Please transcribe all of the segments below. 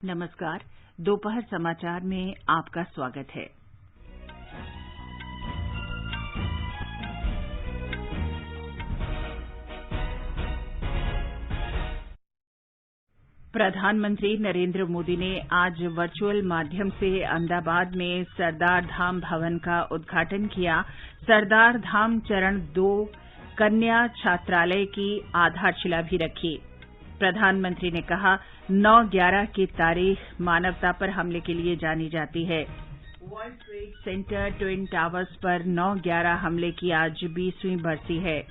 नमस्कार। दोपहर समाचार में आपका स्वागत है। प्रधानमंत्री नरेंद्र मोदी ने आज वर्चुअल माध्यम से अहमदाबाद में सरदार धाम भवन का उद्घाटन किया। सरदार धाम चरण 2 कन्या छात्रालय की आधारशिला भी रखी। प्रधानमंत्री ने कहा, 9/11 की तारीख मानवता पर हमले के लिए जानी जाती है। World trade centre twin towers पर 9/11 हमले की आज 20वीं बरसी है।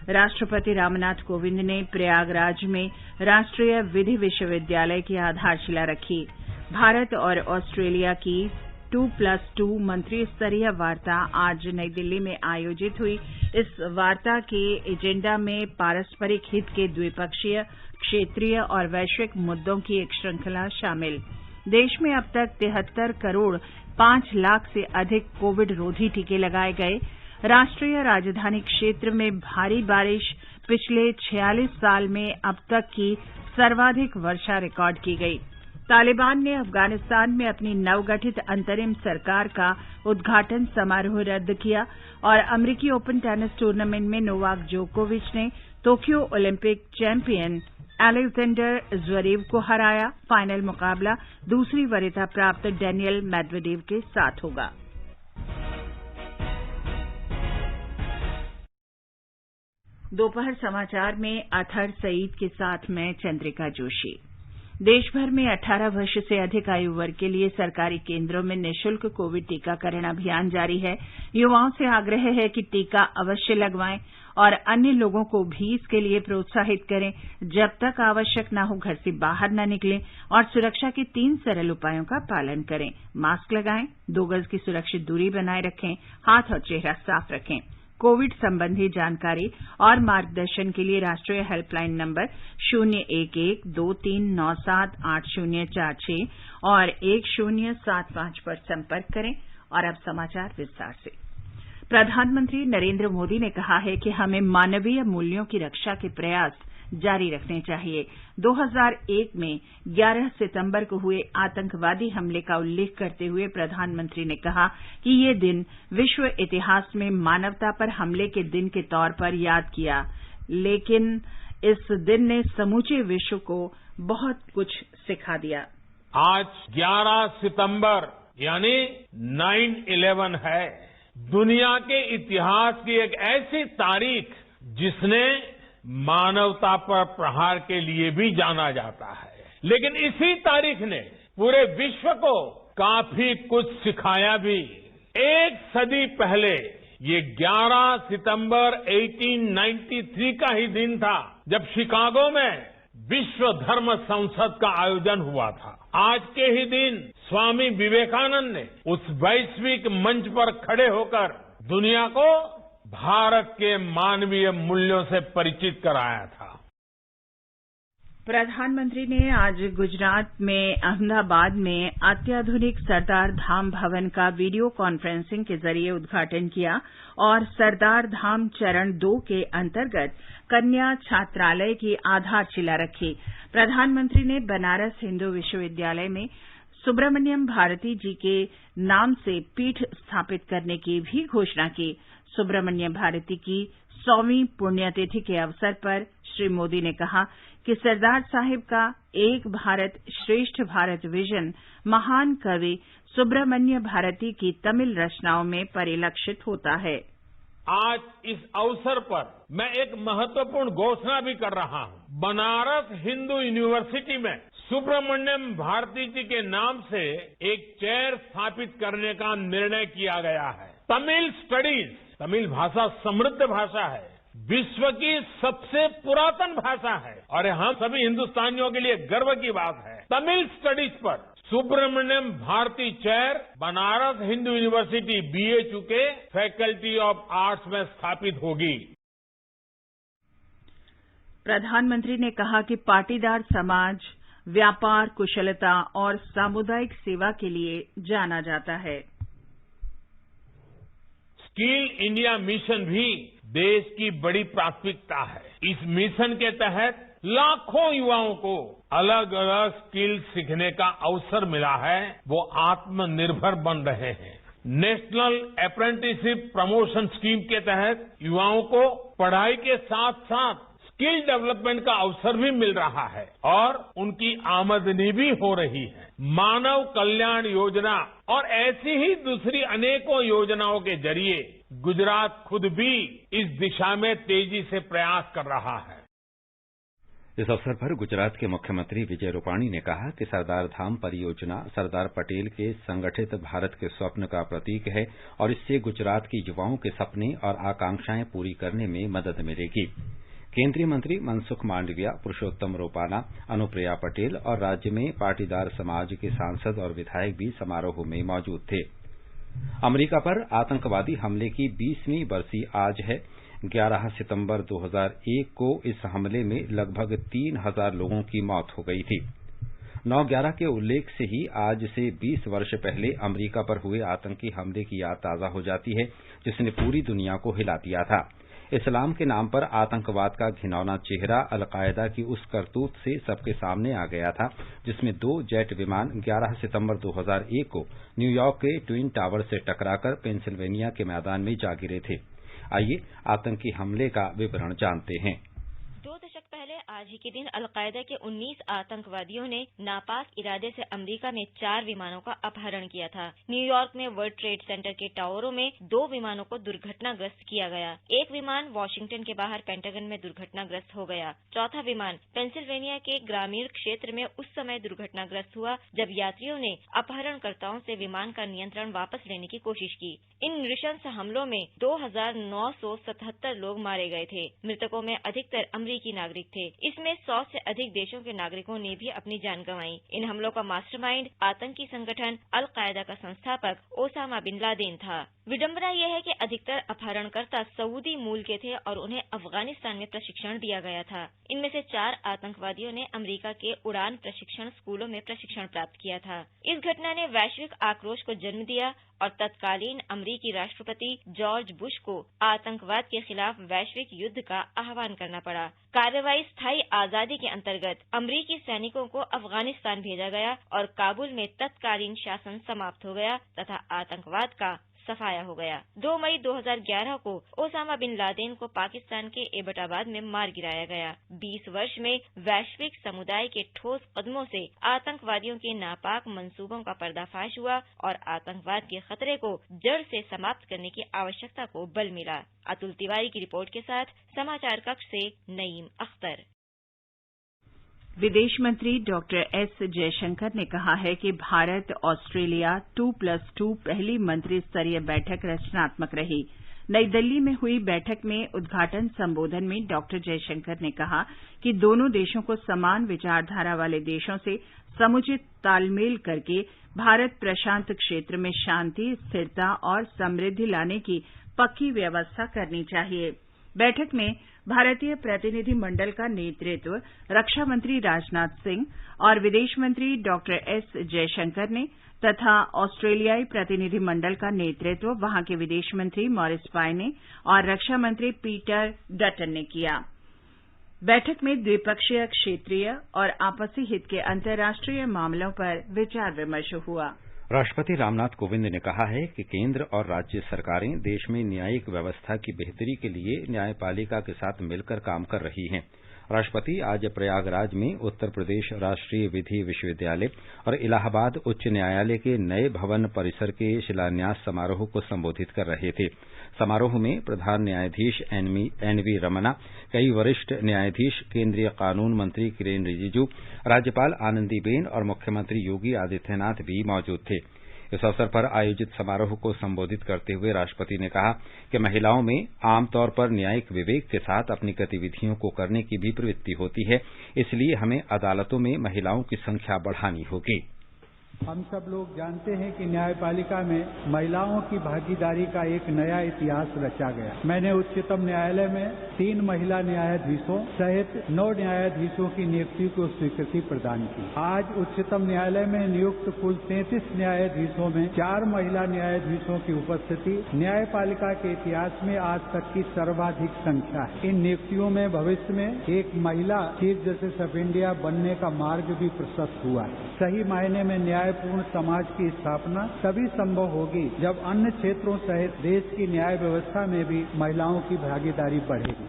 राष्ट्रपति रामनाथ कोविंद ने प्रयागराज में राष्ट्रीय विधि विश्वविद्यालय की आधारशिला रखी। भारत और ऑस्ट्रेलिया की 2+2 मंत्री स्तरीय वार्ता आज नई दिल्ली में आयोजित हुई। इस वार्ता के एजेंडा में पारस्परिक हित के द्विपक्षीय, क्षेत्रीय और वैश्विक मुद्दों की एक श्रृंखला शामिल। देश में अब तक 73 करोड़ 5 लाख से अधिक कोविड रोधी टीके लगाए गए। राष्ट्रीय राजधानी क्षेत्र में भारी बारिश, पिछले 46 साल में अब तक की सर्वाधिक वर्षा रिकॉर्ड की गई। तालिबान ने अफगानिस्तान में अपनी नवगठित अंतरिम सरकार का उद्घाटन समारोह रद्द किया और अमेरिकी ओपन टेनिस टूर्नामेंट में नोवाक जोकोविच ने Tokyo Olympic champion Alexander Zverev को हराया। फाइनल मुकाबला दूसरी वरीयता प्राप्त डेनियल मेदवेदेव के साथ होगा। दोपहर समाचार में अतहर सईद के साथ मैं चंद्रिका जोशी। देश भर में 18 वर्ष से अधिक आयु वर्ग के लिए सरकारी केंद्रों में निःशुल्क कोविड टीकाकरण अभियान जारी है। युवाओं से आग्रह है कि टीका अवश्य लगवाएं और अन्य लोगों को भी इसके लिए प्रोत्साहित करें। जब तक आवश्यक न हो, घर से बाहर न निकलें और सुरक्षा के 3 सरल उपायों का पालन करें। मास्क लगाएं, 2 गज की सुरक्षित दूरी बनाए रखें, हाथ और चेहरा साफ रखें। कोविड संबंधी जानकारी और मार्गदर्शन के लिए राष्ट्रीय हेल्पलाइन नंबर 011-2397-8046 और 1075 पर संपर्क करें। और अब समाचार विस्तार से। प्रधानमंत्री नरेंद्र मोदी ने कहा है कि हमें मानवीय मूल्यों की रक्षा के प्रयास जारी रखने चाहिए। 2001 में 11 सितंबर को हुए आतंकवादी हमले का उल्लेख करते हुए प्रधानमंत्री ने कहा कि ये दिन विश्व इतिहास में मानवता पर हमले के दिन के तौर पर याद किया, लेकिन इस दिन ने समूचे विश्व को बहुत कुछ सिखा दिया। आज 11 सितंबर यानी 9/11 है। दुनिया के इतिहास की एक ऐसी तारीख जिसने मानवता पर प्रहार के लिए भी जाना जाता है, लेकिन इसी तारीख ने पूरे विश्व को काफी कुछ सिखाया भी। एक सदी पहले ये 11 सितंबर 1893 का ही दिन था जब शिकागो में विश्व धर्म संसद का आयोजन हुआ था। आज के ही दिन स्वामी विवेकानंद ने उस वैश्विक मंच पर खड़े होकर दुनिया को भारत के मानवीय मूल्यों से परिचित कराया था। प्रधानमंत्री ने आज गुजरात में अहमदाबाद में अत्याधुनिक सरदार धाम भवन का वीडियो कॉन्फ्रेंसिंग के जरिए उद्घाटन किया और सरदार धाम चरण 2 के अंतर्गत कन्या छात्रालय की आधारशिला रखी। प्रधानमंत्री ने बनारस हिंदू विश्वविद्यालय में सुब्रमण्यम भारती जी के नाम से पीठ स्थापित करने की भी घोषणा की। सुब्रमण्यम भारती की 100वीं पुण्यतिथि के अवसर पर श्री मोदी ने कहा कि सरदार साहिब का एक भारत श्रेष्ठ भारत विजन महान कवि सुब्रमण्य भारती की तमिल रचनाओं में परिलक्षित होता है। आज इस अवसर पर मैं एक महत्वपूर्ण घोषणा भी कर रहा हूं। बनारस हिंदू यूनिवर्सिटी में सुब्रमण्यम भारती जी के नाम से एक चेयर स्थापित करने का निर्णय किया गया है। तमिल स्टडीज, तमिल भाषा समृद्ध भाषा है, विश्व की सबसे पुरातन भाषा है और हम सभी हिंदुस्तानियों के लिए गर्व की बात है। तमिल स्टडीज पर Subramaniam Bharati chair Banaras Hindu university BHU के फैकल्टी ऑफ आर्ट्स में स्थापित होगी। प्रधानमंत्री ने कहा कि पाटीदार समाज व्यापार, कुशलता और सामुदायिक सेवा के लिए जाना जाता है। स्किल इंडिया मिशन भी देश की बड़ी प्राथमिकता है। इस मिशन के तहत लाखों युवाओं को अलग अलग स्किल सीखने का अवसर मिला है, वो आत्मनिर्भर बन रहे हैं। नेशनल अप्रेंटिसशिप प्रमोशन स्कीम के तहत युवाओं को पढ़ाई के साथ साथ स्किल डेवलपमेंट का अवसर भी मिल रहा है और उनकी आमदनी भी हो रही है। मानव कल्याण योजना और ऐसी ही दूसरी अनेकों योजनाओं के जरिए गुजरात खुद भी इस दिशा में तेजी से प्रयास कर रहा है। इस अवसर पर गुजरात के मुख्यमंत्री विजय रूपाणी ने कहा कि सरदार धाम परियोजना सरदार पटेल के संगठित भारत के स्वप्न का प्रतीक है और इससे गुजरात के युवाओं के सपने और आकांक्षाएं पूरी करने में मदद मिलेगी। केंद्रीय मंत्री मनसुख मांडविया, पुरुषोत्तम रूपाला, अनुप्रिया पटेल और राज्य में पाटीदार समाज के सांसद और विधायक भी समारोह में मौजूद थे। अमेरिका पर आतंकवादी हमले की 20वीं बरसी आज है। 11 सितंबर 2001 को इस हमले में लगभग 3000 लोगों की मौत हो गई थी। 9/11 के उल्लेख से ही आज से 20 वर्ष पहले अमेरिका पर हुए आतंकी हमले की याद ताजा हो जाती है, जिसने पूरी दुनिया को हिला दिया था। इस्लाम के नाम पर आतंकवाद का घिनौना चेहरा अलकायदा की उस करतूत से सबके सामने आ गया था, जिसमें 2 जेट विमान 11 सितंबर 2001 को न्यूयॉर्क के ट्विन टावर से टकराकर पेंसिल्वेनिया के मैदान में जा गिरे थे। आइए आतंकी हमले का विवरण जानते हैं। 2 दशक पहले आज ही के दिन अलकायदा के 19 आतंकवादियों ने नापाक इरादे से अमेरिका में 4 विमानों का अपहरण किया था। न्यूयॉर्क में वर्ल्ड ट्रेड सेंटर के टावरों में 2 विमानों को दुर्घटनाग्रस्त किया गया। एक विमान वॉशिंगटन के बाहर पेंटागन में दुर्घटनाग्रस्त हो गया। चौथा विमान पेंसिल्वेनिया के ग्रामीण क्षेत्र में उस समय दुर्घटनाग्रस्त हुआ जब यात्रियों ने अपहरणकर्ताओं से विमान का नियंत्रण वापस लेने की कोशिश की। इन नृशंस हमलों में 2977 लोग मारे गए थे। मृतकों में अधिकतर अमेरिकी नागरिक थे। इसमें 100 से अधिक देशों के नागरिकों ने भी अपनी जान गंवाई। इन हमलों का मास्टरमाइंड आतंकी संगठन अल कायदा का संस्थापक ओसामा बिन लादेन था। विडंबना यह है कि अधिकतर अपहरणकर्ता सऊदी मूल के थे और उन्हें अफगानिस्तान में प्रशिक्षण दिया गया था। इनमें से 4 आतंकवादियों ने अमेरिका के उड़ान प्रशिक्षण स्कूलों में प्रशिक्षण प्राप्त किया था। इस घटना ने वैश्विक आक्रोश को जन्म दिया और तत्कालीन अमेरिकी राष्ट्रपति जॉर्ज बुश को आतंकवाद के खिलाफ वैश्विक युद्ध का आह्वान करना पड़ा। कार्रवाई स्थायी आजादी के अंतर्गत अमेरिकी सैनिकों को अफगानिस्तान भेजा गया और काबुल में तत्कालीन शासन समाप्त हो गया तथा आतंकवाद का सफाया हो गया। 2 मई 2011 को ओसामा बिन लादेन को पाकिस्तान के एबटाबाद में मार गिराया गया। 20 वर्ष में वैश्विक समुदाय के ठोस कदमों से आतंकवादियों के नापाक मंसूबों का पर्दाफाश हुआ और आतंकवाद के खतरे को जड़ से समाप्त करने की आवश्यकता को बल मिला। अतुल तिवारी की रिपोर्ट के साथ समाचार कक्ष से नईम अख्तर। विदेश मंत्री डॉक्टर एस जयशंकर ने कहा है कि भारत ऑस्ट्रेलिया 2+2 पहली मंत्री स्तरीय बैठक रचनात्मक रही। नई दिल्ली में हुई बैठक में उद्घाटन संबोधन में डॉक्टर जयशंकर ने कहा कि दोनों देशों को समान विचारधारा वाले देशों से समुचित तालमेल करके भारत प्रशांत क्षेत्र में शांति, स्थिरता और समृद्धि लाने की पक्की व्यवस्था करनी चाहिए। बैठक में भारतीय प्रतिनिधि मंडल का नेतृत्व रक्षा मंत्री राजनाथ सिंह और विदेश मंत्री डॉक्टर एस जयशंकर ने तथा ऑस्ट्रेलियाई प्रतिनिधि मंडल का नेतृत्व वहां के विदेश मंत्री मॉरिस पायने और रक्षा मंत्री पीटर डटन ने किया। बैठक में द्विपक्षीय, क्षेत्रीय और आपसी हित के अंतर्राष्ट्रीय मामलों पर विचार विमर्श हुआ। राष्ट्रपति रामनाथ कोविंद ने कहा है कि केंद्र और राज्य सरकारें देश में न्यायिक व्यवस्था की बेहतरी के लिए न्यायपालिका के साथ मिलकर काम कर रही हैं। राष्ट्रपति आज प्रयागराज में उत्तर प्रदेश राष्ट्रीय विधि विश्वविद्यालय और इलाहाबाद उच्च न्यायालय के नए भवन परिसर के शिलान्यास समारोह को संबोधित कर रहे थे। समारोह में प्रधान न्यायाधीश एनवी रमना, कई वरिष्ठ न्यायाधीश, केंद्रीय कानून मंत्री किरेन रिजिजू, राज्यपाल आनंदीबेन और मुख्यमंत्री योगी आदित्यनाथ भी मौजूद थे। इस अवसर पर आयोजित समारोह को संबोधित करते हुए राष्ट्रपति ने कहा कि महिलाओं में आमतौर पर न्यायिक विवेक के साथ अपनी गतिविधियों को करने की भी प्रवृत्ति होती है, इसलिए हमें अदालतों में महिलाओं की संख्या बढ़ानी होगी। हम सब लोग जानते हैं कि न्यायपालिका में महिलाओं की भागीदारी का एक नया इतिहास रचा गया। मैंने उच्चतम न्यायालय में 3 महिला न्यायाधीशों सहित 9 न्यायाधीशों की नियुक्ति को स्वीकृति प्रदान की। आज उच्चतम न्यायालय में नियुक्त कुल 33 न्यायाधीशों में 4 महिला न्यायाधीशों की उपस्थिति न्यायपालिका के इतिहास में आज तक की सर्वाधिक संख्या है। इन नियुक्तियों में भविष्य में एक महिला चीफ जस्टिस ऑफ इंडिया बनने का मार्ग भी प्रशस्त हुआ है। सही मायने में न्यायपूर्ण समाज की स्थापना तभी संभव होगी जब अन्य क्षेत्रों सहित देश की न्याय व्यवस्था में भी महिलाओं की भागीदारी बढ़ेगी।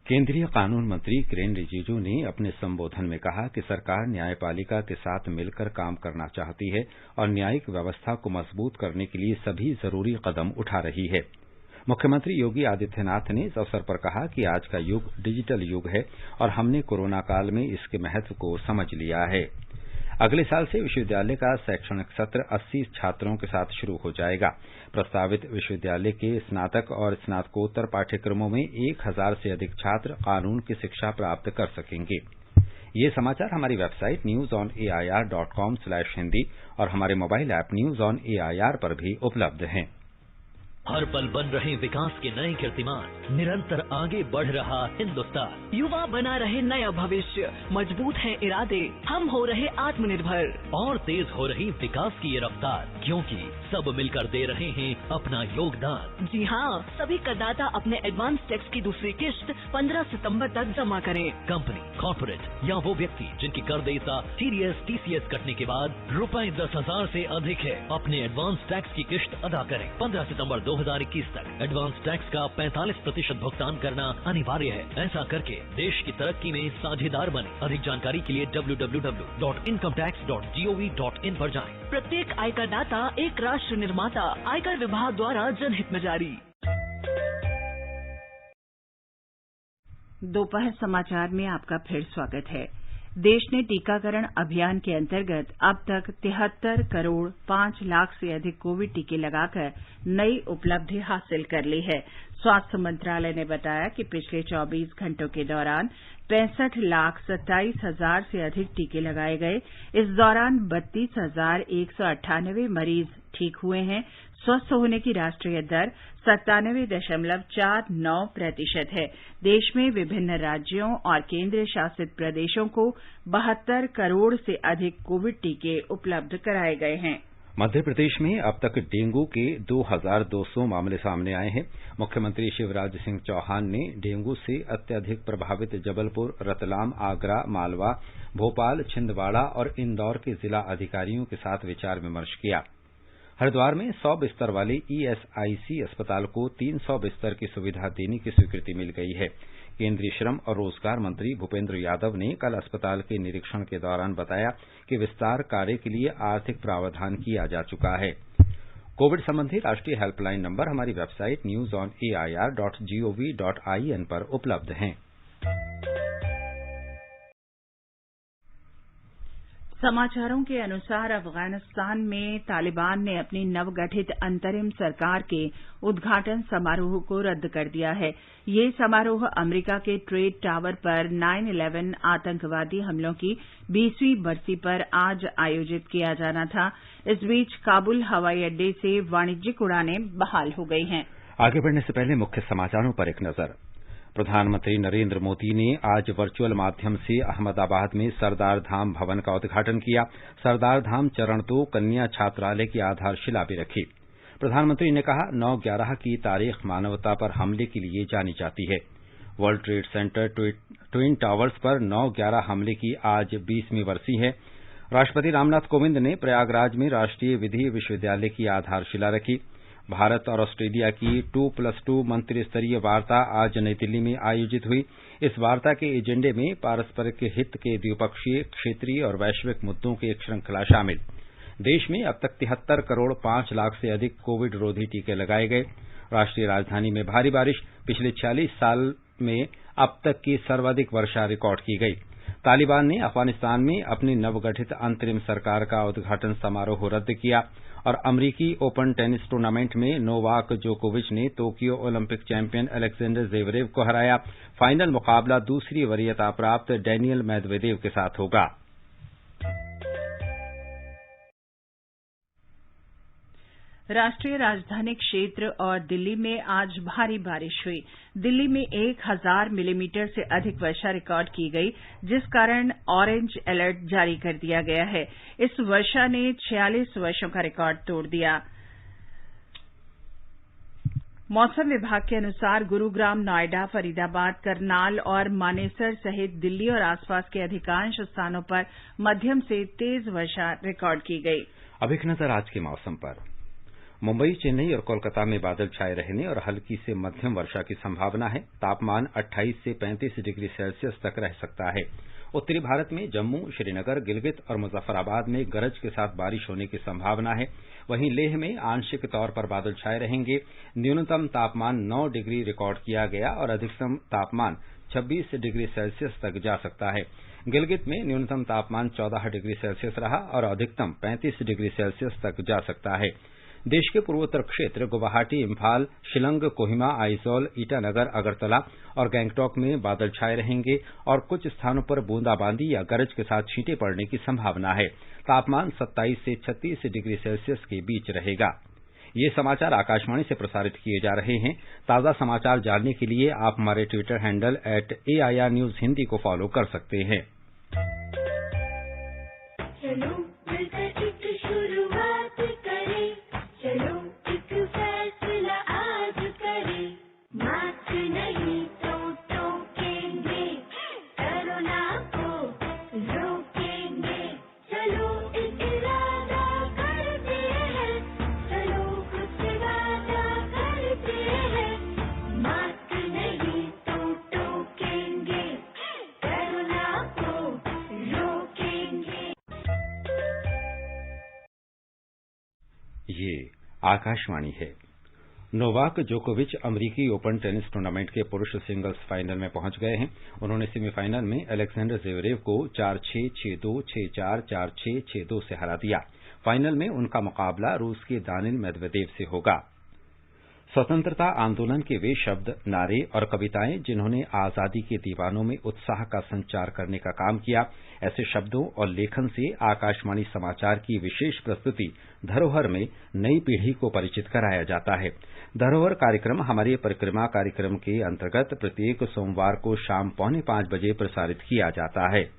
केंद्रीय कानून मंत्री किरेन रिजिजू ने अपने संबोधन में कहा कि सरकार न्यायपालिका के साथ मिलकर काम करना चाहती है और न्यायिक व्यवस्था को मजबूत करने के लिए सभी जरूरी कदम उठा रही है। मुख्यमंत्री योगी आदित्यनाथ ने इस अवसर पर कहा कि आज का युग डिजिटल युग है और हमने कोरोना काल में इसके महत्व को समझ लिया है। अगले साल से विश्वविद्यालय का शैक्षणिक सत्र 80 छात्रों के साथ शुरू हो जाएगा। प्रस्तावित विश्वविद्यालय के स्नातक और स्नातकोत्तर पाठ्यक्रमों में 1000 से अधिक छात्र कानून की शिक्षा प्राप्त कर सकेंगे। ये समाचार हमारी वेबसाइट newsonair.com/hindi और हमारे mobile app news on AIR पर भी उपलब्ध हैं। हर पल बन रहे विकास के नए कीर्तिमान, निरंतर आगे बढ़ रहा हिंदुस्तान। युवा बना रहे नया भविष्य, मजबूत है इरादे, हम हो रहे आत्मनिर्भर और तेज हो रही विकास की ये रफ्तार, क्योंकि सब मिलकर दे रहे हैं अपना योगदान। जी हाँ, सभी करदाता अपने एडवांस टैक्स की दूसरी किश्त 15 सितंबर तक जमा करें। कंपनी, कॉर्पोरेट या वो व्यक्ति जिनकी कर देयता TDS TCS कटने के बाद रुपए 10,000 से अधिक है, अपने एडवांस टैक्स की किश्त अदा करें। 15 सितंबर 2021 तक एडवांस टैक्स का 45% भुगतान करना अनिवार्य है। ऐसा करके देश की तरक्की में साझेदार बने। अधिक जानकारी के लिए www.incometax.gov.in पर जाएं। प्रत्येक आयकर दाता एक राष्ट्र निर्माता, आयकर विभाग द्वारा जनहित में जारी। दोपहर समाचार में आपका फिर स्वागत है। देश ने टीकाकरण अभियान के अंतर्गत अब तक 73 करोड़ 5 लाख से अधिक कोविड टीके लगाकर नई उपलब्धि हासिल कर ली है। स्वास्थ्य मंत्रालय ने बताया कि पिछले 24 घंटों के दौरान 65,27,000 से अधिक टीके लगाए गए। इस दौरान 32,198 मरीज ठीक हुए हैं। स्वस्थ होने की राष्ट्रीय दर 97.49% है। देश में विभिन्न राज्यों और केंद्र शासित प्रदेशों को 72 करोड़ से अधिक कोविड टीके उपलब्ध कराए गए हैं। मध्य प्रदेश में अब तक डेंगू के 2,200 मामले सामने आए हैं। मुख्यमंत्री शिवराज सिंह चौहान ने डेंगू से अत्यधिक प्रभावित जबलपुर, रतलाम, आगरा, मालवा, भोपाल, छिंदवाड़ा और इंदौर के जिला अधिकारियों के साथ विचार विमर्श किया। हरिद्वार में 100 बिस्तर वाले ESIC अस्पताल को 300 बिस्तर की सुविधा देने की स्वीकृति मिल गई है। केंद्रीय श्रम और रोजगार मंत्री भूपेंद्र यादव ने कल अस्पताल के निरीक्षण के दौरान बताया कि विस्तार कार्य के लिए आर्थिक प्रावधान किया जा चुका है। कोविड संबंधी राष्ट्रीय हेल्पलाइन नंबर हमारी वेबसाइट newsonair.gov.in पर उपलब्ध हैं। समाचारों के अनुसार अफगानिस्तान में तालिबान ने अपनी नवगठित अंतरिम सरकार के उद्घाटन समारोह को रद्द कर दिया है। ये समारोह अमेरिका के ट्रेड टावर पर 9/11 आतंकवादी हमलों की 20वीं बरसी पर आज आयोजित किया जाना था। इस बीच काबुल हवाई अड्डे से वाणिज्यिक उड़ानें बहाल हो गई हैं। आगे बढ़ने से पहले मुख्य समाचारों पर एक नजर। प्रधानमंत्री नरेंद्र मोदी ने आज वर्चुअल माध्यम से अहमदाबाद में सरदार धाम भवन का उद्घाटन किया। सरदार धाम चरण 2 कन्या छात्रालय की आधारशिला भी रखी। प्रधानमंत्री ने कहा, 9/11 की तारीख मानवता पर हमले के लिए जानी जाती है। World trade centre twin towers पर 9/11 हमले की आज 20वीं बरसी है। राष्ट्रपति रामनाथ कोविंद ने प्रयागराज में राष्ट्रीय विधि विश्वविद्यालय की आधारशिला रखी। भारत और ऑस्ट्रेलिया की 2+2 मंत्री स्तरीय वार्ता आज नई दिल्ली में आयोजित हुई। इस वार्ता के एजेंडे में पारस्परिक हित के द्विपक्षीय, क्षेत्रीय और वैश्विक मुद्दों की एक श्रृंखला शामिल। देश में अब तक 73 करोड़ 5 लाख से अधिक कोविड रोधी टीके लगाए गए। राष्ट्रीय राजधानी में भारी बारिश, पिछले 46 साल में अब तक की सर्वाधिक वर्षा रिकॉर्ड की गई। तालिबान ने अफगानिस्तान में अपनी नवगठित अंतरिम सरकार का उद्घाटन समारोह रद्द किया और अमरीकी ओपन टेनिस टूर्नामेंट में नोवाक जोकोविच ने Tokyo Olympic champion Alexander Zverev को हराया। फाइनल मुकाबला दूसरी वरीयता प्राप्त डैनियल मेदवेदेव के साथ होगा। राष्ट्रीय राजधानी क्षेत्र और दिल्ली में आज भारी बारिश हुई। दिल्ली में 1000 मिलीमीटर से अधिक वर्षा रिकॉर्ड की गई, जिस कारण ऑरेंज अलर्ट जारी कर दिया गया है। इस वर्षा ने 46 वर्षों का रिकॉर्ड तोड़ दिया। मौसम विभाग के अनुसार गुरुग्राम, नोएडा, फरीदाबाद, करनाल और मानेसर सहित दिल्ली और आसपास के अधिकांश स्थानों पर मध्यम से तेज वर्षा रिकॉर्ड की गई। अब एक नजर आज के मौसम पर। मुंबई, चेन्नई और कोलकाता में बादल छाए रहने और हल्की से मध्यम वर्षा की संभावना है। तापमान 28 से 35 डिग्री सेल्सियस तक रह सकता है। उत्तरी भारत में जम्मू, श्रीनगर, गिलगित और मुजफ्फराबाद में गरज के साथ बारिश होने की संभावना है। वहीं लेह में आंशिक तौर पर बादल छाए रहेंगे। न्यूनतम तापमान 9 डिग्री रिकॉर्ड किया गया और अधिकतम तापमान 26 डिग्री सेल्सियस तक जा सकता है। गिलगित में न्यूनतम तापमान 14 डिग्री सेल्सियस रहा और अधिकतम 35 डिग्री सेल्सियस तक जा सकता है। देश के पूर्वोत्तर क्षेत्र गुवाहाटी, इम्फाल, शिलंग, कोहिमा, आइजोल, ईटानगर, अगरतला और गैंगटॉक में बादल छाए रहेंगे और कुछ स्थानों पर बूंदाबांदी या गरज के साथ छींटे पड़ने की संभावना है। तापमान 27 से 36 डिग्री सेल्सियस के बीच रहेगा। ये समाचार आकाशवाणी से प्रसारित किए जा रहे हैं। ताजा समाचार जानने के लिए आप हमारे Twitter handle @AIR News Hindi को फॉलो कर सकते हैं। ये आकाशवाणी है। नोवाक जोकोविच अमरीकी ओपन टेनिस टूर्नामेंट के पुरुष सिंगल्स फाइनल में पहुंच गए हैं। उन्होंने सेमीफाइनल में अलेक्जेंडर ज़वेरेव को 4-6, 6-2, 6-4, 4-6, 6-2 से हरा दिया। फाइनल में उनका मुकाबला रूस के दानिल मेदवेदेव से होगा। स्वतंत्रता आंदोलन के वे शब्द, नारे और कविताएं जिन्होंने आजादी के दीवानों में उत्साह का संचार करने का काम किया, ऐसे शब्दों और लेखन से आकाशवाणी समाचार की विशेष प्रस्तुति धरोहर में नई पीढ़ी को परिचित कराया जाता है। धरोहर कार्यक्रम हमारे परिक्रमा कार्यक्रम के अंतर्गत प्रत्येक सोमवार को शाम 4:45 बजे प्रसारित किया जाता है।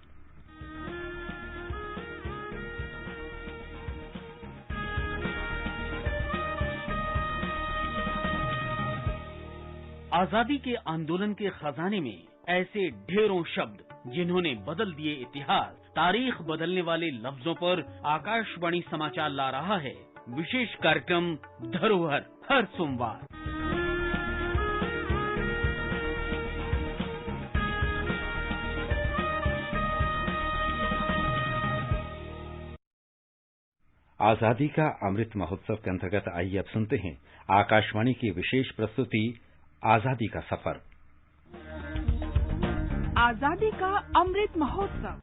आजादी के आंदोलन के खजाने में ऐसे ढेरों शब्द जिन्होंने बदल दिए इतिहास, तारीख बदलने वाले लफ्जों पर आकाशवाणी समाचार ला रहा है विशेष कार्यक्रम धरोहर, हर सोमवार। आजादी का अमृत महोत्सव के अंतर्गत आइए अब सुनते हैं आकाशवाणी की विशेष प्रस्तुति आजादी का सफर। आजादी का अमृत महोत्सव।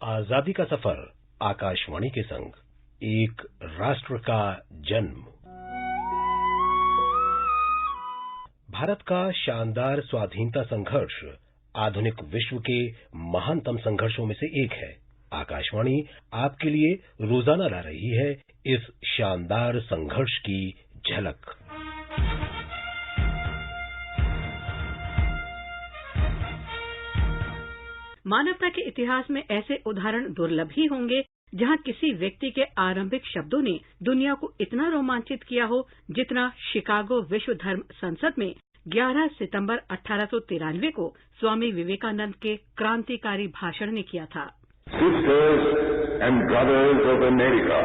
आजादी का सफर आकाशवाणी के संग एक राष्ट्र का जन्म। भारत का शानदार स्वाधीनता संघर्ष आधुनिक विश्व के महानतम संघर्षों में से एक है। आकाशवाणी आपके लिए रोजाना ला रही है इस शानदार संघर्ष की झलक। मानवता के इतिहास में ऐसे उदाहरण दुर्लभ ही होंगे जहां किसी व्यक्ति के आरंभिक शब्दों ने दुनिया को इतना रोमांचित किया हो जितना शिकागो विश्व धर्म संसद में 11 सितंबर 1893 को स्वामी विवेकानंद के क्रांतिकारी भाषण ने किया था। Sisters and brothers of America,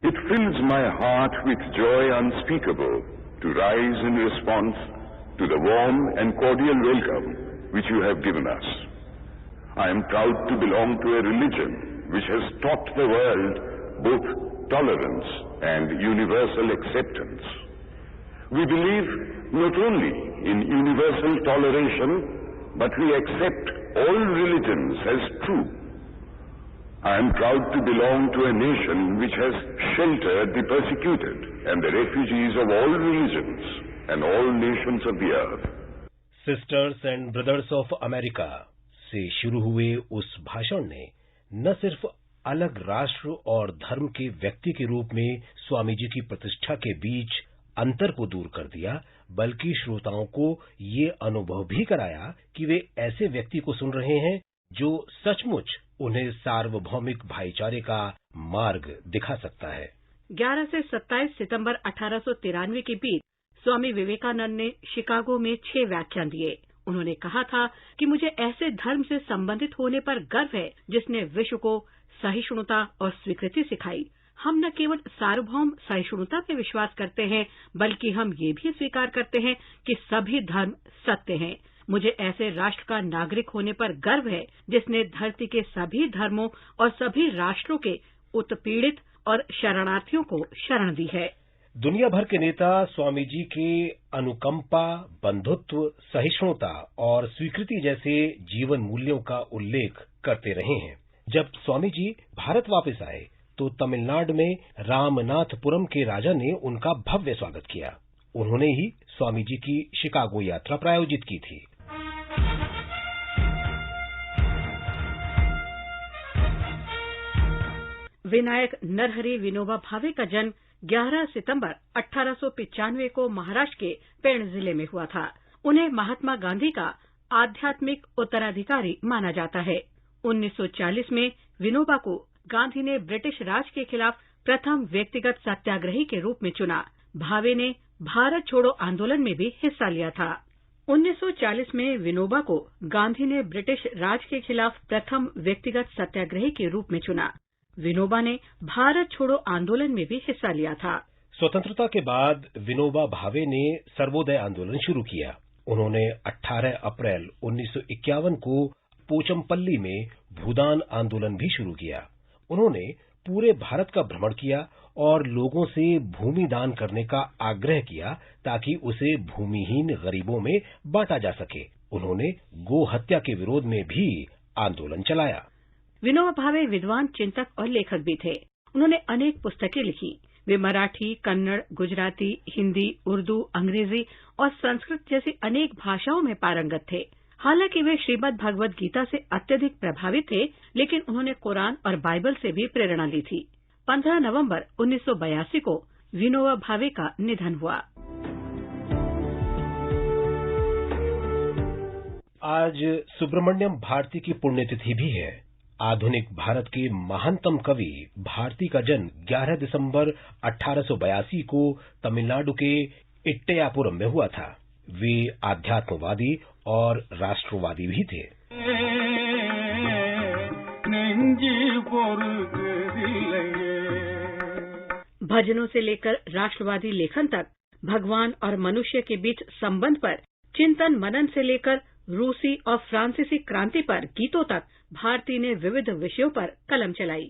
it fills my heart with joy unspeakable to rise in response to the warm and cordial welcome which you have given us. I am proud to belong to a religion which has taught the world both tolerance and universal acceptance. We believe not only in universal toleration, but we accept all religions as true. I am proud to belong to a nation which has sheltered the persecuted and the refugees of all religions and all nations of the earth. Sisters and brothers of America से शुरू हुए उस भाषण ने न सिर्फ अलग राष्ट्र और धर्म के व्यक्ति के रूप में स्वामी जी की प्रतिष्ठा के बीच अंतर को दूर कर दिया, बल्कि श्रोताओं को ये अनुभव भी कराया कि वे ऐसे व्यक्ति को सुन रहे हैं जो सचमुच उन्हें सार्वभौमिक भाईचारे का मार्ग दिखा सकता है। 11 से 27 सितंबर 1893 के बीच स्वामी विवेकानंद ने शिकागो में 6 व्याख्यान दिए। उन्होंने कहा था कि मुझे ऐसे धर्म से संबंधित होने पर गर्व है जिसने विश्व को सहिष्णुता और स्वीकृति सिखाई। हम न केवल सार्वभौम सहिष्णुता में विश्वास करते हैं, बल्कि हम ये भी स्वीकार करते हैं कि सभी धर्म सत्य हैं। मुझे ऐसे राष्ट्र का नागरिक होने पर गर्व है जिसने धरती के सभी धर्मों और सभी राष्ट्रों के उत्पीड़ित और शरणार्थियों को शरण दी है। दुनिया भर के नेता स्वामी जी के अनुकंपा, बंधुत्व, सहिष्णुता और स्वीकृति जैसे जीवन मूल्यों का उल्लेख करते रहे हैं। जब स्वामी जी भारत वापस आए तो तमिलनाडु में रामनाथपुरम के राजा ने उनका भव्य स्वागत किया। उन्होंने ही स्वामी जी की शिकागो यात्रा प्रायोजित की थी। विनायक नरहरि विनोबा भावे का जन्म 11 सितंबर 1895 को महाराष्ट्र के पेण जिले में हुआ था। उन्हें महात्मा गांधी का आध्यात्मिक उत्तराधिकारी माना जाता है। 1940 में विनोबा को गांधी ने ब्रिटिश राज के खिलाफ प्रथम व्यक्तिगत सत्याग्रही के रूप में चुना। भावे ने भारत छोड़ो आंदोलन में भी हिस्सा लिया था। 1940 में विनोबा को गांधी ने ब्रिटिश राज के खिलाफ प्रथम व्यक्तिगत सत्याग्रही के रूप में चुना। विनोबा ने भारत छोड़ो आंदोलन में भी हिस्सा लिया था। स्वतंत्रता के बाद विनोबा भावे ने सर्वोदय आंदोलन शुरू किया। उन्होंने 18 अप्रैल 1951 को पोचमपल्ली में भूदान आंदोलन भी शुरू किया। उन्होंने पूरे भारत का भ्रमण किया और लोगों से भूमि दान करने का आग्रह किया ताकि उसे भूमिहीन गरीबों में बांटा जा सके। उन्होंने गो हत्या के विरोध में भी आंदोलन चलाया। विनोबा भावे विद्वान, चिंतक और लेखक भी थे। उन्होंने अनेक पुस्तकें लिखी। वे मराठी, कन्नड़, गुजराती, हिंदी, उर्दू, अंग्रेजी और संस्कृत जैसी अनेक भाषाओं में पारंगत थे। हालांकि वे श्रीमद् भगवद गीता से अत्यधिक प्रभावित थे, लेकिन उन्होंने कुरान और बाइबल से भी प्रेरणा ली थी। 15 नवंबर 1982 को विनोबा भावे का निधन हुआ। आज सुब्रमण्यम भारती की पुण्यतिथि भी है। आधुनिक भारत के महानतम कवि भारती का जन्म 11 दिसंबर 1882 को तमिलनाडु के इट्टयापुरम में हुआ था। वे आध्यात्मवादी और राष्ट्रवादी भी थे। भजनों से लेकर राष्ट्रवादी लेखन तक, भगवान और मनुष्य के बीच संबंध पर चिंतन मनन से लेकर रूसी और फ्रांसीसी क्रांति पर गीतों तक भारती ने विविध विषयों पर कलम चलाई।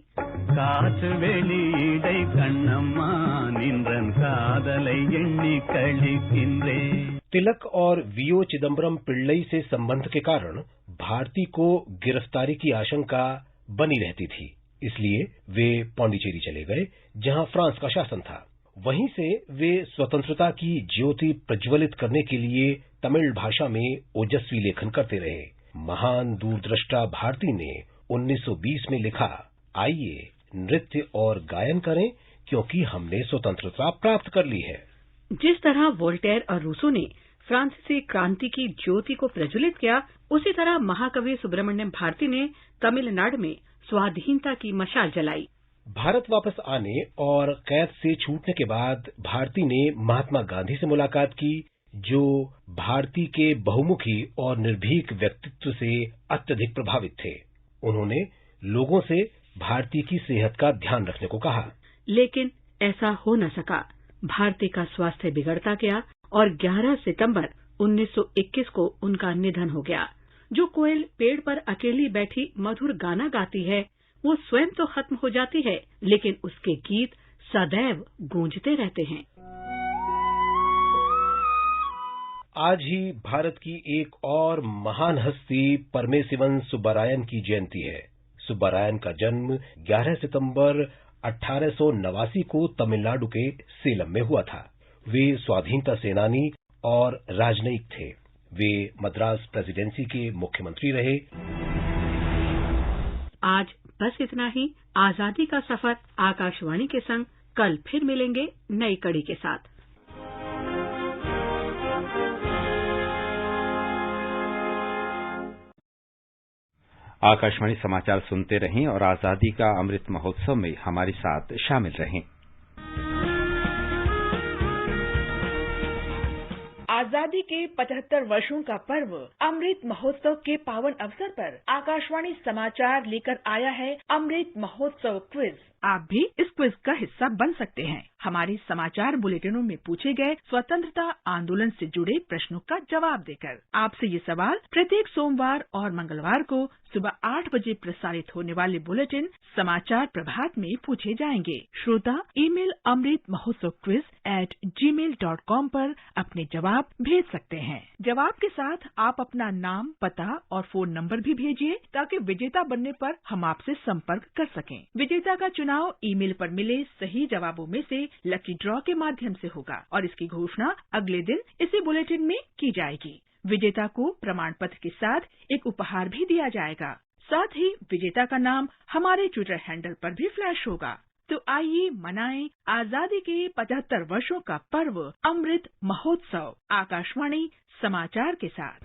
तिलक और वीओ चिदम्बरम पिल्लई से संबंध के कारण भारती को गिरफ्तारी की आशंका बनी रहती थी। इसलिए वे पांडिचेरी चले गए, जहां फ्रांस का शासन था। वहीं से वे स्वतंत्रता की ज्योति प्रज्वलित करने के लिए तमिल भाषा में ओजस्वी लेखन करते रहे। महान दूरदृष्टा भारती ने 1920 में लिखा, आइए नृत्य और गायन करें क्योंकि हमने स्वतंत्रता प्राप्त कर ली है। जिस तरह वोल्टेयर और रूसो ने फ्रांसीसी क्रांति की ज्योति को प्रज्वलित किया, उसी तरह महाकवि सुब्रमण्यम भारती ने तमिलनाडु में स्वाधीनता की मशाल जलाई। भारत वापस आने और कैद से छूटने के बाद भारती ने महात्मा गांधी से मुलाकात की, जो भारती के बहुमुखी और निर्भीक व्यक्तित्व से अत्यधिक प्रभावित थे। उन्होंने लोगों से भारती की सेहत का ध्यान रखने को कहा, लेकिन ऐसा हो न सका। भारती का स्वास्थ्य बिगड़ता गया और 11 सितंबर 1921 को उनका निधन हो गया। जो कोयल पेड़ पर अकेली बैठी मधुर गाना गाती है, वो स्वयं तो खत्म हो जाती है, लेकिन उसके गीत सदैव गूंजते रहते हैं। आज ही भारत की एक और महान हस्ती परमेशिवन सुब्बारायन की जयंती है। सुब्बारायन का जन्म 11 सितंबर 1889 को तमिलनाडु के सेलम में हुआ था। वे स्वाधीनता सेनानी और राजनयिक थे। वे मद्रास प्रेसिडेंसी के मुख्यमंत्री रहे। आज बस इतना ही। आजादी का सफर आकाशवाणी के संग कल फिर मिलेंगे नई कड़ी के साथ। आकाशवाणी समाचार सुनते रहें और आजादी का अमृत महोत्सव में हमारे साथ शामिल रहें। आजादी के 75 वर्षों का पर्व अमृत महोत्सव के पावन अवसर पर आकाशवाणी समाचार लेकर आया है अमृत महोत्सव क्विज। आप भी इस क्विज का हिस्सा बन सकते हैं। हमारे समाचार बुलेटिनों में पूछे गए स्वतंत्रता आंदोलन से जुड़े प्रश्नों का जवाब देकर आपसे ये सवाल प्रत्येक सोमवार और मंगलवार को सुबह 8 बजे प्रसारित होने वाले बुलेटिन समाचार प्रभात में पूछे जाएंगे। श्रोता ईमेल amritmahotsavquiz@gmail.com पर अपने जवाब भेज सकते हैं। जवाब के साथ आप अपना नाम, पता और फोन नंबर भी भेजिए ताकि विजेता बनने पर हम आपसे संपर्क कर सकें। विजेता का चुनाव ईमेल पर मिले सही जवाबों में से लकी ड्रॉ के माध्यम से होगा और इसकी घोषणा अगले दिन इसी बुलेटिन में की जाएगी। विजेता को प्रमाण पत्र के साथ एक उपहार भी दिया जाएगा। साथ ही विजेता का नाम हमारे ट्विटर हैंडल पर भी फ्लैश होगा। तो आइए मनाएं आजादी के 75 वर्षों का पर्व अमृत महोत्सव आकाशवाणी समाचार के साथ।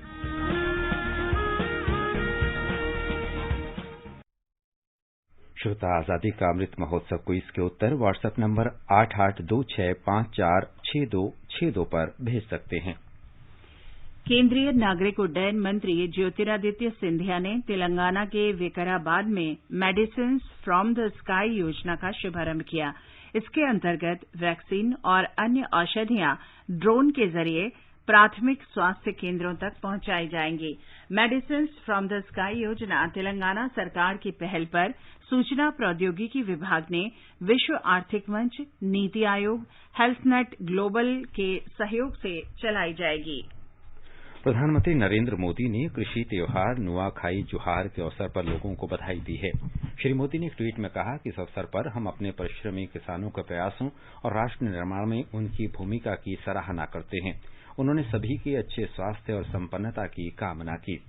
श्रोता, आजादी का अमृत महोत्सव क्विज के उत्तर व्हाट्सएप नंबर 8826546262 पर भेज सकते हैं। केंद्रीय नागरिक उड्डयन मंत्री ज्योतिरादित्य सिंधिया ने तेलंगाना के विकाराबाद में मेडिसिन्स फ्रॉम द स्काई योजना का शुभारंभ किया। इसके अंतर्गत वैक्सीन और अन्य औषधियां ड्रोन के जरिए प्राथमिक स्वास्थ्य केंद्रों तक पहुंचाई जाएंगी। मेडिसिन्स फ्रॉम द स्काई योजना तेलंगाना सरकार की पहल पर सूचना प्रौद्योगिकी विभाग ने विश्व आर्थिक मंच, नीति आयोग, हेल्थनेट ग्लोबल के सहयोग से चलाई जाएगी। प्रधानमंत्री नरेंद्र मोदी ने कृषि त्योहार नुआखाई जुहार के अवसर पर लोगों को बधाई दी है। श्री मोदी ने एक ट्वीट में कहा कि इस अवसर पर हम अपने परिश्रमी किसानों के प्रयासों और राष्ट्र निर्माण में उनकी भूमिका की सराहना करते हैं। उन्होंने सभी के अच्छे स्वास्थ्य और संपन्नता की कामना की।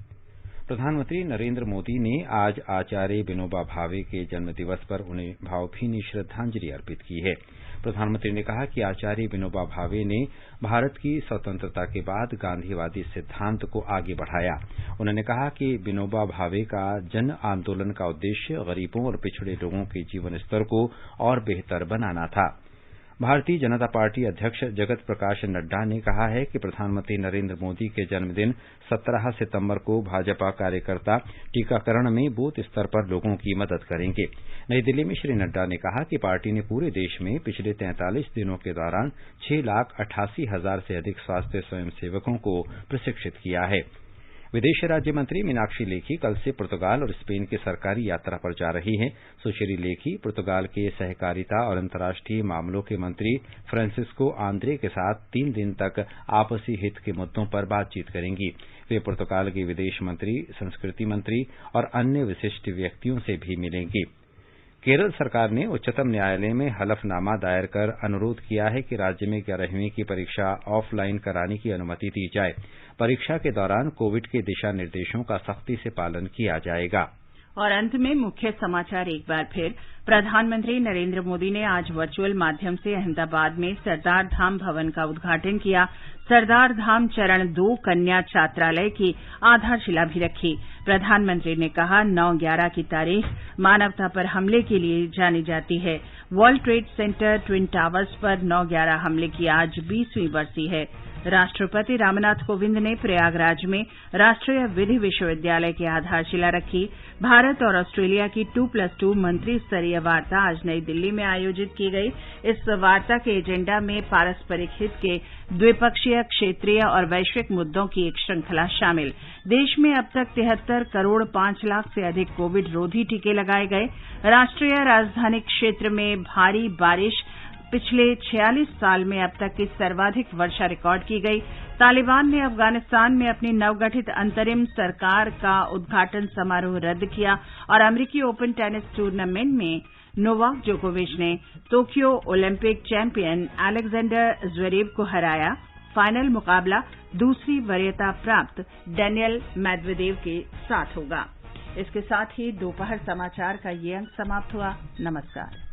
प्रधानमंत्री नरेंद्र मोदी ने आज आचार्य विनोबा भावे के जन्म दिवस पर उन्हें भावभीनी श्रद्धांजलि अर्पित की है। प्रधानमंत्री ने कहा कि आचार्य विनोबा भावे ने भारत की स्वतंत्रता के बाद गांधीवादी सिद्धांत को आगे बढ़ाया। उन्होंने कहा कि विनोबा भावे का जन आंदोलन का उद्देश्य गरीबों और पिछड़े लोगों के जीवन स्तर को और बेहतर बनाना था। भारतीय जनता पार्टी अध्यक्ष जगत प्रकाश नड्डा ने कहा है कि प्रधानमंत्री नरेंद्र मोदी के जन्मदिन 17 सितंबर को भाजपा कार्यकर्ता टीकाकरण में बूथ स्तर पर लोगों की मदद करेंगे। नई दिल्ली में श्री नड्डा ने कहा कि पार्टी ने पूरे देश में पिछले 43 दिनों के दौरान 6,88,000 से अधिक स्वास्थ्य स्वयंसेवकों को प्रशिक्षित किया है। विदेश राज्य मंत्री मीनाक्षी लेखी कल से पुर्तगाल और स्पेन की सरकारी यात्रा पर जा रही हैं। सुश्री लेखी पुर्तगाल के सहकारिता और अंतर्राष्ट्रीय मामलों के मंत्री फ्रांसिस्को आंद्रे के साथ 3 दिन तक आपसी हित के मुद्दों पर बातचीत करेंगी। वे पुर्तगाल के विदेश मंत्री, संस्कृति मंत्री और अन्य विशिष्ट व्यक्तियों से भी मिलेंगी। केरल सरकार ने उच्चतम न्यायालय में हलफनामा दायर कर अनुरोध किया है कि राज्य में 11वीं की परीक्षा ऑफलाइन कराने की अनुमति दी जाए। परीक्षा के दौरान कोविड के दिशा निर्देशों का सख्ती से पालन किया जाएगा। और अंत में मुख्य समाचार एक बार फिर। प्रधानमंत्री नरेंद्र मोदी ने आज वर्चुअल माध्यम से अहमदाबाद में सरदार धाम भवन का उद्घाटन किया। सरदार धाम चरण 2 कन्या छात्रालय की आधारशिला भी रखी। प्रधानमंत्री ने कहा 9/11 की तारीख मानवता पर हमले के लिए जानी जाती है। World trade centre twin towers पर 9/11 हमले की आज 20वीं बरसी है। राष्ट्रपति रामनाथ कोविंद ने प्रयागराज में राष्ट्रीय विधि विश्वविद्यालय की आधारशिला रखी। भारत और ऑस्ट्रेलिया की 2+2 मंत्री स्तरीय वार्ता आज नई दिल्ली में आयोजित की गई। इस वार्ता के एजेंडा में पारस्परिक हित के द्विपक्षीय, क्षेत्रीय और वैश्विक मुद्दों की एक श्रृंखला शामिल। देश में अब तक 73 करोड़ 5 लाख से अधिक कोविड रोधी टीके लगाए गए। राष्ट्रीय राजधानी क्षेत्र में भारी बारिश, पिछले 46 साल में अब तक की सर्वाधिक वर्षा रिकॉर्ड की गई। तालिबान ने अफगानिस्तान में अपनी नवगठित अंतरिम सरकार का उद्घाटन समारोह रद्द किया और अमेरिकी ओपन टेनिस टूर्नामेंट में नोवाक जोकोविच ने Tokyo Olympic champion Alexander Zverev को हराया। फाइनल मुकाबला दूसरी वरीयता प्राप्त डेनियल मेदवेदेव के साथ होगा। इसके साथ ही दोपहर समाचार का ये अंक समाप्त हुआ। नमस्कार।